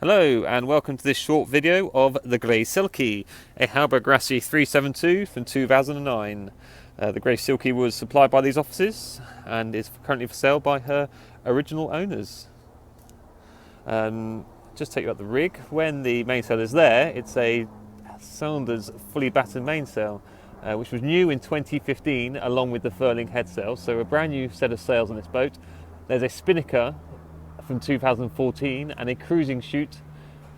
Hello and welcome to this short video of the Grey Silkie, a Hallberg-Rassy 372 from 2009. The Grey Silkie was supplied by these offices and is currently for sale by her original owners. Just take you up the rig. When the mainsail is there, it's a Saunders fully battened mainsail, which was new in 2015 along with the furling headsail, so a brand new set of sails on this boat. There's a spinnaker from 2014 and a cruising chute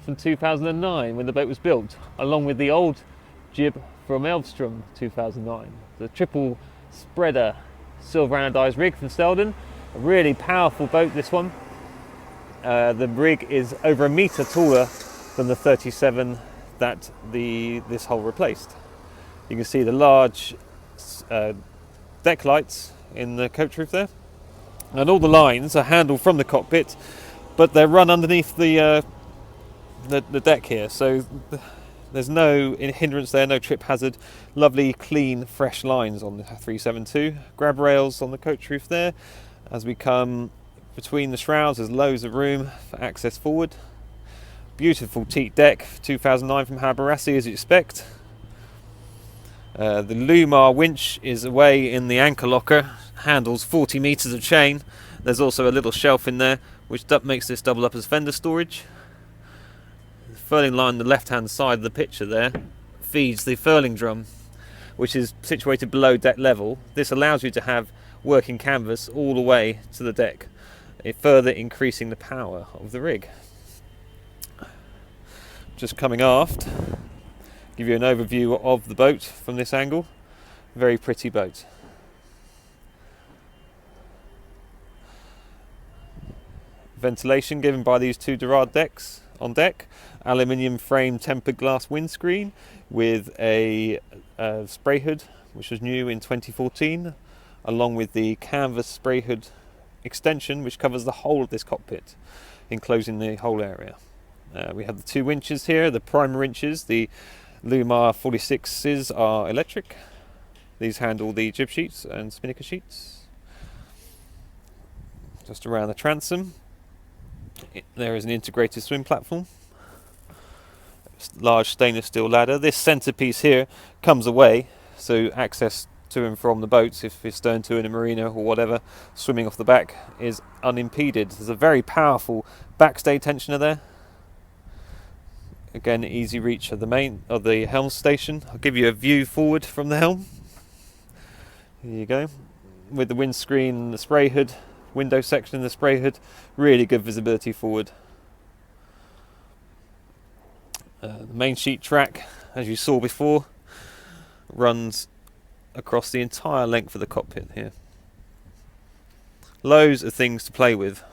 from 2009 when the boat was built, along with the old jib from Elvstrom 2009. The triple spreader silver anodized rig from Selden, a really powerful boat this one. The rig is over a metre taller than the 37 that this hull replaced. You can see the large deck lights in the coach roof there. And all the lines are handled from the cockpit, but they're run underneath the deck here, so there's no hindrance there, no trip hazard. Lovely, clean, fresh lines on the 372. Grab rails on the coach roof there. As we come between the shrouds, there's loads of room for access forward. Beautiful teak deck, 2009 from Hallberg-Rassy, as you expect. The Lumar winch is away in the anchor locker, handles 40 metres of chain. There's also a little shelf in there which makes this double up as fender storage. The furling line on the left hand side of the picture there feeds the furling drum, which is situated below deck level. This allows you to have working canvas all the way to the deck, further increasing the power of the rig. Just coming aft, give you an overview of the boat from this angle. Very pretty boat. Ventilation given by these two Dorade decks on deck. Aluminium frame tempered glass windscreen with a spray hood, which was new in 2014, along with the canvas spray hood extension which covers the whole of this cockpit, enclosing the whole area. We have the two winches here, the primer winches. The Lumar 46s are electric. These handle the jib sheets and spinnaker sheets. Just around the transom, there is an integrated swim platform. Large stainless steel ladder. This centerpiece here comes away, so access to and from the boats, if you're stern to in a marina or whatever, swimming off the back, is unimpeded. There's a very powerful backstay tensioner there. Again, easy reach of the helm station. I'll give you a view forward from the helm. Here you go. With the windscreen and the spray hood, window section and the spray hood, really good visibility forward. The main sheet track, as you saw before, runs across the entire length of the cockpit here. Loads of things to play with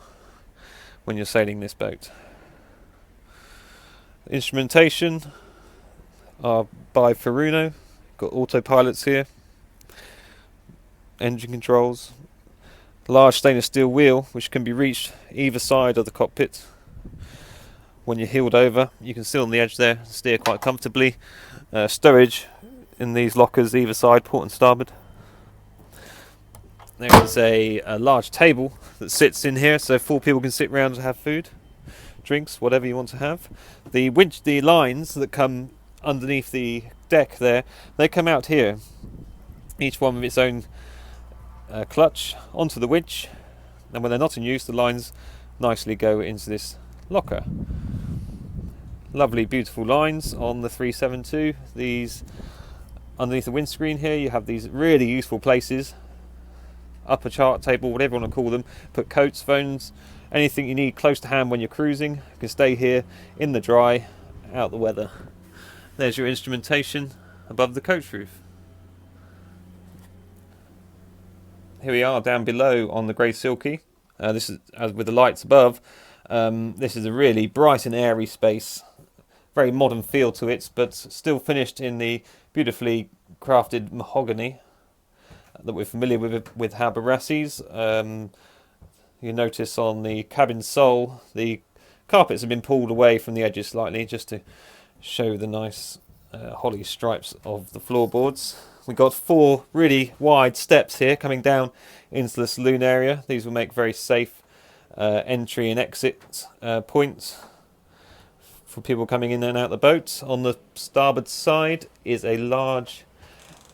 when you're sailing this boat. Instrumentation are by Furuno. Got autopilots here. Engine controls. Large stainless steel wheel which can be reached either side of the cockpit. When you're heeled over, you can sit on the edge there, steer quite comfortably. Stowage in these lockers either side, port and starboard. There is a large table that sits in here, so 4 people can sit round and have food, drinks, whatever you want to have. The lines that come underneath the deck there, they come out here, each one with its own clutch onto the winch, and when they're not in use, the lines nicely go into this locker. Lovely, beautiful lines on the 372. These underneath the windscreen here, you have these really useful places, upper chart table, whatever you want to call them. Put coats, phones, anything you need close to hand when you're cruising. You can stay here in the dry, out the weather. There's your instrumentation above the coach roof. Here we are down below on the Grey Silkie. This is, as with the lights above, this is a really bright and airy space. Very modern feel to it, but still finished in the beautifully crafted mahogany that we're familiar with Hallberg-Rassy's. You notice on the cabin sole, the carpets have been pulled away from the edges slightly, just to show the nice holly stripes of the floorboards. We've got 4 really wide steps here coming down into the saloon area. These will make very safe entry and exit points. for people coming in and out the boat. On the starboard side is a large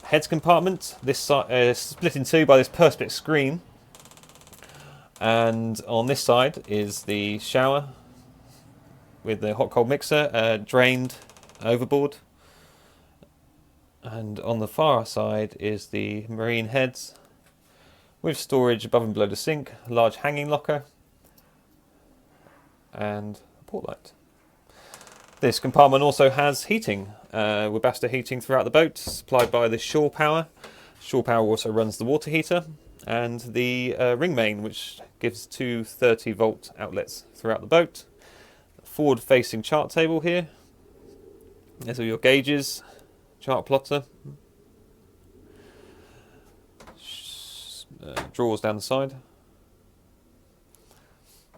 heads compartment. This side is split in two by this perspex screen, and on this side is the shower with the hot cold mixer drained overboard, and on the far side is the marine heads with storage above and below the sink, a large hanging locker, and a port light. This compartment also has heating, Webasto heating throughout the boat, supplied by the shore power. Shore power also runs the water heater and the ring main, which gives two 30-volt outlets throughout the boat. Forward-facing chart table here. There's all your gauges, chart plotter, drawers down the side.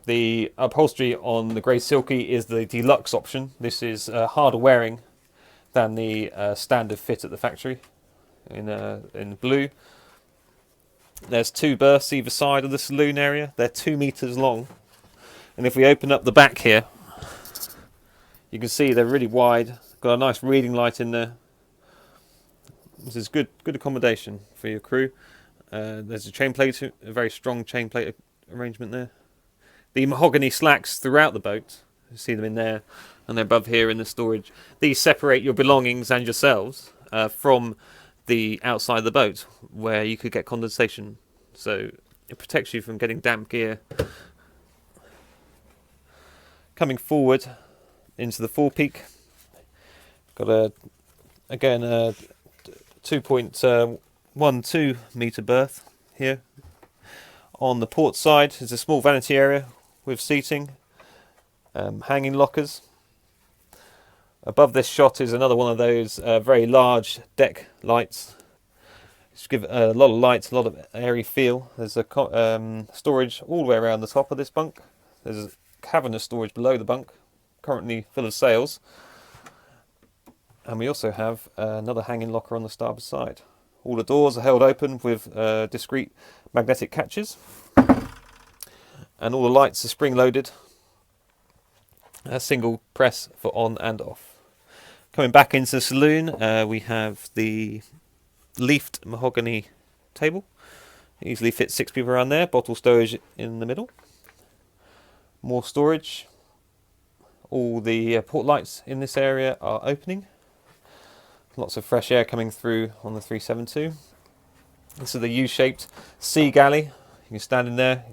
The upholstery on the grey Silkie is the deluxe option. This is harder wearing than the standard fit at the factory in blue. There's two berths either side of the saloon area. They're 2 meters long, and if we open up the back here, you can see they're really wide. Got a nice reading light in there. This is good accommodation for your crew. There's a chain plate, a very strong chain plate arrangement there. The mahogany slacks throughout the boat, you see them in there, and they're above here in the storage. These separate your belongings and yourselves from the outside of the boat, where you could get condensation. So it protects you from getting damp gear. Coming forward into the forepeak, got again a 2.12 metre berth here. On the port side is a small vanity area with seating, hanging lockers. Above this shot is another one of those very large deck lights, which give a lot of light, a lot of airy feel. There's a storage all the way around the top of this bunk. There's a cavernous storage below the bunk, currently full of sails. And we also have another hanging locker on the starboard side. All the doors are held open with discrete magnetic catches, and all the lights are spring loaded. A single press for on and off. Coming back into the saloon, we have the leafed mahogany table. Easily fits 6 people around there. Bottle storage in the middle. More storage. All the port lights in this area are opening. Lots of fresh air coming through on the 372. This is the U-shaped sea galley. You can stand in there,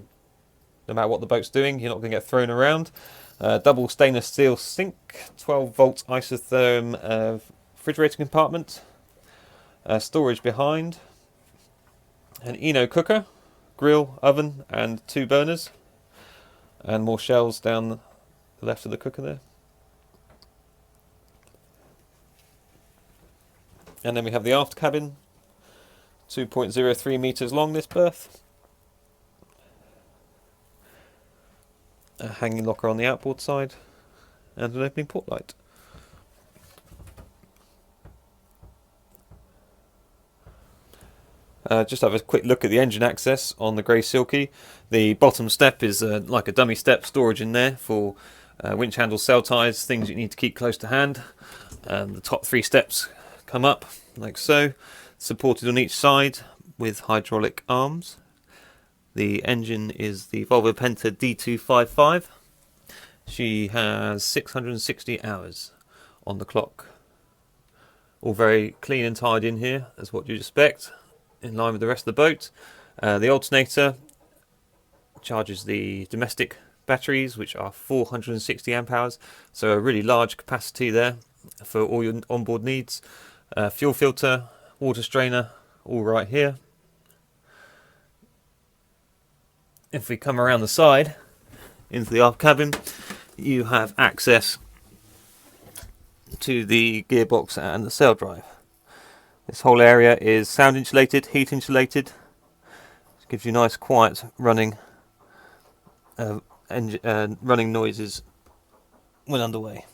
no matter what the boat's doing, you're not going to get thrown around. Double stainless steel sink, 12-volt isotherm refrigerator compartment, storage behind, an Eno cooker, grill, oven, and 2 burners, and more shelves down the left of the cooker there. And then we have the aft cabin, 2.03 meters long this berth. A hanging locker on the outboard side, and an opening port light. Just have a quick look at the engine access on the grey Silkie. The bottom step is like a dummy step, storage in there for winch handles, sail ties, things you need to keep close to hand. The top 3 steps come up like so, supported on each side with hydraulic arms. The engine is the Volvo Penta D255. She has 660 hours on the clock. All very clean and tied in here, as what you'd expect, in line with the rest of the boat. The alternator charges the domestic batteries, which are 460 amp hours, so a really large capacity there for all your onboard needs. Fuel filter, water strainer, all right here. If we come around the side into the aft cabin, you have access to the gearbox and the sail drive. This whole area is sound insulated, heat insulated. It gives you nice quiet running running noises when underway.